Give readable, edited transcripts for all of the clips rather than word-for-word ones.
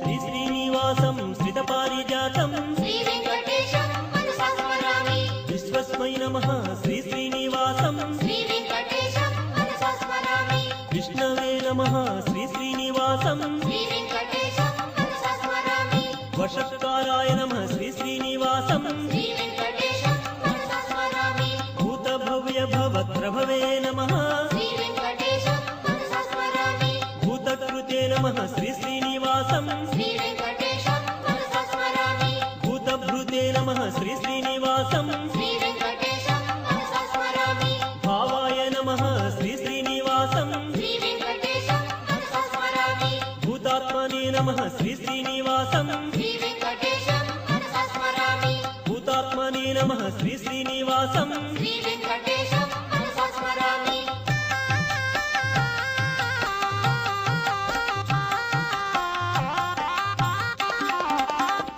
श्री श्रीनिवासं श्रितपारिजातं श्री वेंकटेशं मनसा स्मरामि विश्वस्मै नमः श्री श्रीनिवासं श्री वेंकटेशं मनसा स्मरामि विष्णवे नमः श्री श्रीनिवासं श्री वेंकटेशं मनसा स्मरामि वषट्काराय नमः श्री श्रीनिवासं श्री वेंकटेशं मनसा स्मरामि भूतभव्य भवत्रभवे नमः श्री वेंकटेशं मनसा स्मरामि भूतकृते नमः श्री श्रीनिवासं श्री वेंकटेशं मनसा स्मरामि भूतभृते नमः श्री श्रीनिवासं श्री वेंकटेशं मनसा स्मरामि भावाय नमः श्री श्रीनिवासं श्री वेंकटेशं मनसा स्मरामि भूतात्मने नमः श्री श्रीनिवासं श्री वेंकटेशं मनसा स्मरामि भूतात्मने नमः श्री श्रीनिवासं श्री वेंकटेशं मनसा स्मरामि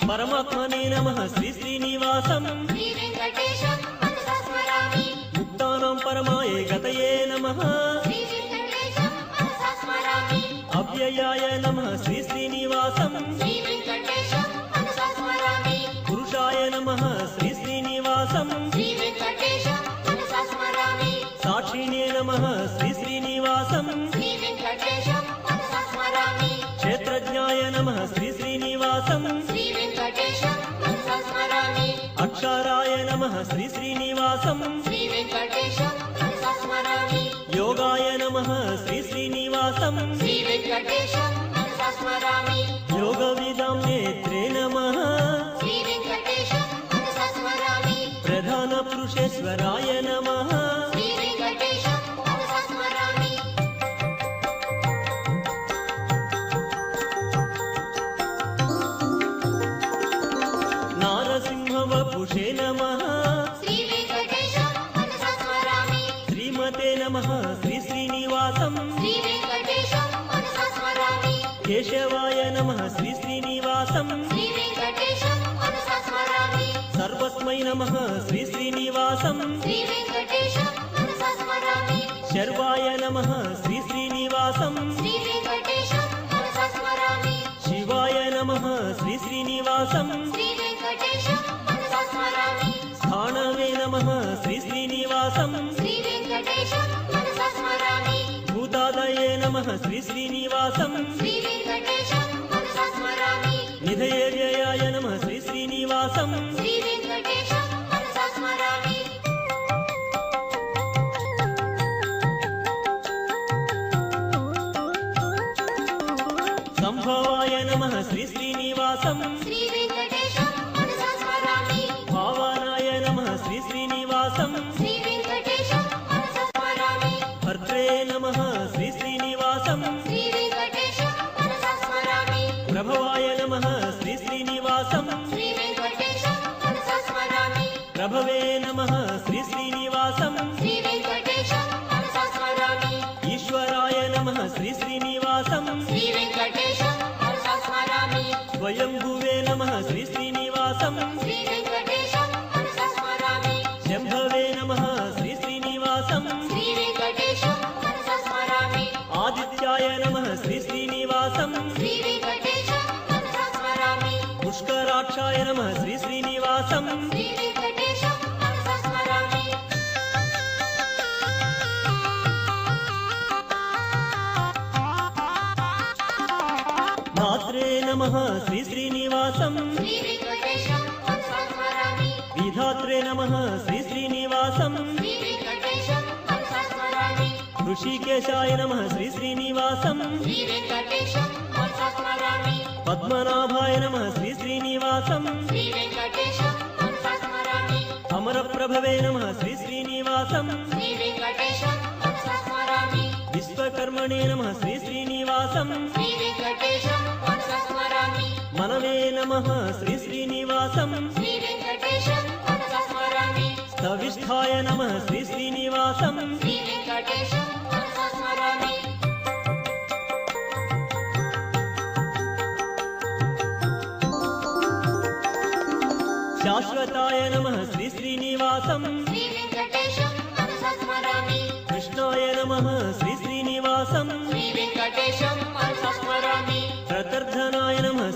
परमात्मने नमः श्री श्रीनिवासं श्री वेंकटेशं मनसा स्मरामि मुक्तानां परमाय गतये नमः श्री वेंकटेशं मनसा स्मरामि अव्ययाय नमः श्री श्रीनिवासं श्री वेंकटेशं मनसा स्मरामि पुरुषाय नमः श्री श्रीनिवासं श्री वेंकटेशं मनसा स्मरामि साक्षिणे नमः श्री श्रीनिवासं श्री वेंकटेशं मनसा स्मरामि क्षेत्रज्ञाय नमः श्री श्रीनिवासं श्री वेंकटेशं मनसा स्मरामि अक्षराय नमः श्री श्रीनिवासं श्री वेंकटेशं मनसा स्मरामि योगाय नमः श्री श्रीनिवासं श्री वेंकटेशं मनसा स्मरामि योगविदां नेत्रे नमः श्री वेंकटेशं मनसा स्मरामि प्रधानपुरुषेश्वराय नमः श्री वेंकटेशं मनसा स्मरामि नारसिंहवपुषे नमः श्री वेंकटेशं मनसा स्मरामि श्रीमते नमः श्री श्रीनिवासं श्री वेंकटेशं मनसा स्मरामि केशवाय नमः श्री श्रीनिवासं श्री वेंकटेशं मनसा स्मरामि सर्वस्मै नमः श्री श्रीनिवासं श्री वेंकटेशं मनसा स्मरामि शर्वाय नमः श्री श्रीनिवासं श्री वेंकटेशं मनसा स्मरामि शिवाय नमः श्री श्रीनिवासं श्री वेंकटेशं मनसा स्मरामि स्थाणवे नमः श्री श्रीनिवासं श्री वेंकटेशं मनसा स्मरामि भूतादये नमः श्री श्रीनिवासं श्री वेंकटेशं मनसा स्मरामि निधये व्ययाय नमः श्री श्रीनिवासं श्री वेंकटेशं मनसा स्मरामि संभवाय नमः श्री श्रीनिवासं श्री वेंकटेशं मनसा स्मरामि भावानाय नमः श्री श्रीनिवासं श्री वेंकटेशं मनसा स्मरामि भर्त्रे नमः श्री श्रीनिवासं श्री वेंकटेशं मनसा स्मरामि प्रभवाय नमः श्री श्रीनिवासं श्री वेंकटेशं मनसा स्मरामि प्रभवे नमः श्री श्रीनिवासं श्री वेंकटेशं मनसा स्मरामि ईश्वराय नमः श्री श्रीनिवासं श्री वेंकटेशं मनसा स्मरामि स्वयंभुवे नमः श्री श्रीनिवासं श्री वेंकटेशं मनसा स्मरामि शंभवे नमः श्री श्रीनिवासं श्री वेंकटेशं मनसा स्मरामि आदित्याय नमः श्री श्रीनिवासं श्री वेंकटेशं मनसा स्मरामि पुष्कराक्षाय नमः श्री श्रीनिवासं श्री वेंकटेशं मनसा स्मरामि धात्रे नमः श्री श्रीनिवासं श्री वेंकटेशं मनसा स्मरामि विधात्रे नमः श्री श्रीनिवासं श्री वेंकटेशं मनसा स्मरामि ऋषिकेशाय नमः श्री श्रीनिवासं श्री वेंकटेशं मनसा स्मरामि पद्मनाभाय नमः श्री श्रीनिवासं श्री वेंकटेशं मनसा स्मरामि अमरप्रभवे नमः श्री श्रीनिवासं श्री वेंकटेशं मनसा स्मरामि विश्वकर्मणे नमः श्री श्रीनिवासं श्री वेंकटेशं मनसा स्मरामि मनवे नमः श्री श्रीनिवासं श्री वेंकटेशं मनसा स्मरामि स्तविष्ठाय नमः श्री श्रीनिवासं श्री वेंकटेशं मनसा स्मरामि शाश्वताय नमः श्री श्रीनिवासं श्री वेंकटेशं मनसा स्मरामि कृष्णाय नमः श्री श्रीनिवासं श्री वेंकटेशं मनसा स्मरामि प्रतर्धनाय नमः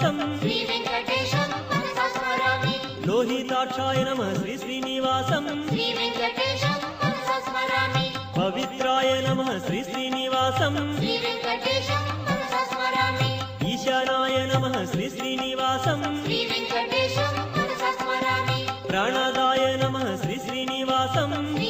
శ్రీనివాసం శ్రీ వెంకటేశం మనసా స్మరామి లోహితాక్షాయ నమః శ్రీ శ్రీనివాసం శ్రీ వెంకటేశం మనసా స్మరామి పవిత్రాయ నమః శ్రీ శ్రీనివాసం శ్రీ వెంకటేశం మనసా స్మరామి ఈశానాయ నమః శ్రీ శ్రీనివాసం శ్రీ వెంకటేశం మనసా స్మరామి ప్రాణదాయ నమః శ్రీ శ్రీనివాసం శ్రీ